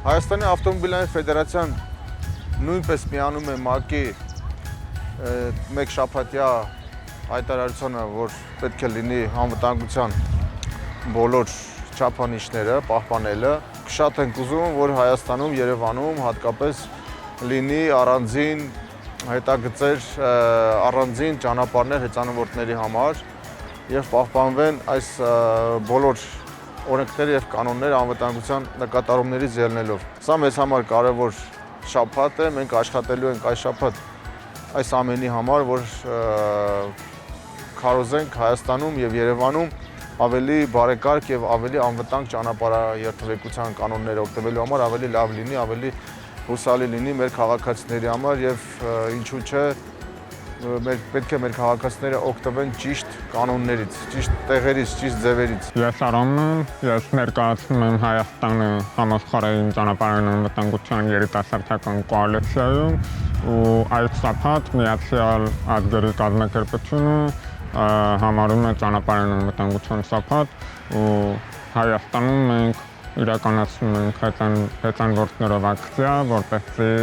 Հայաստանի ավտոմոբիլային ֆեդերացիան նույնպես միանում է ՄԱԿ-ի մեկ շաբաթյա հայտարարությունը, որ պետք է լինի անվտանգության բոլոր չափանիշները պահպանելը։ Շատ ենք ուզում, որ Հայաստանում, Երևանում հատկապես լինի առանձին հետագծեր, առանձին ճանապարհներ հեծանվորդների համար եւ պահպանվեն այս բոլոր օրենքները եւ կանոնները անվտանգության նկատառումներից ելնելով։ Սա մեզ համար կարևոր շաբաթ է, մենք աշխատելու ենք այս շաբաթ այս ամենի համար, որ քարոզենք Հայաստանում եւ Երևանում ավելի բարեկարգ եւ ավելի անվտանգ ճանապարհայերթվեկության կանոնները օգտվելու համար ավելի լավ լինի, ավելի հուսալի լինի մեր քաղաքացիների համար եւ ինչու՞ չէ պետք է մեր քաղաքացիները օգտվեն ճիշտ կանոններից, ճիշտ տեղերից, ճիշտ ձևերից։ Ես Արամն եմ, ես ներկայացնում եմ Հայաստանը համաշխարհային ճանապարհային անվտանգության երիտասարդական կոալիցիայում ու այս շաբաթ Միացյալ Ազգերի կազմակերպությունը համարում է ճանապարհային անվտանգության շաբաթ ու Հայաստանում մենք իրականացնում ենք հեծանվորդներով ակցիա, որպեսզի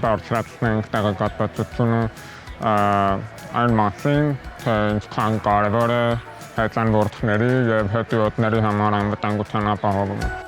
բարձրացնենք տեղեկատվությունը այն մասին, թե ինչքան կարևոր է հեծանվորդների եւ հետիոտների համար անվտանգության ապահովումը։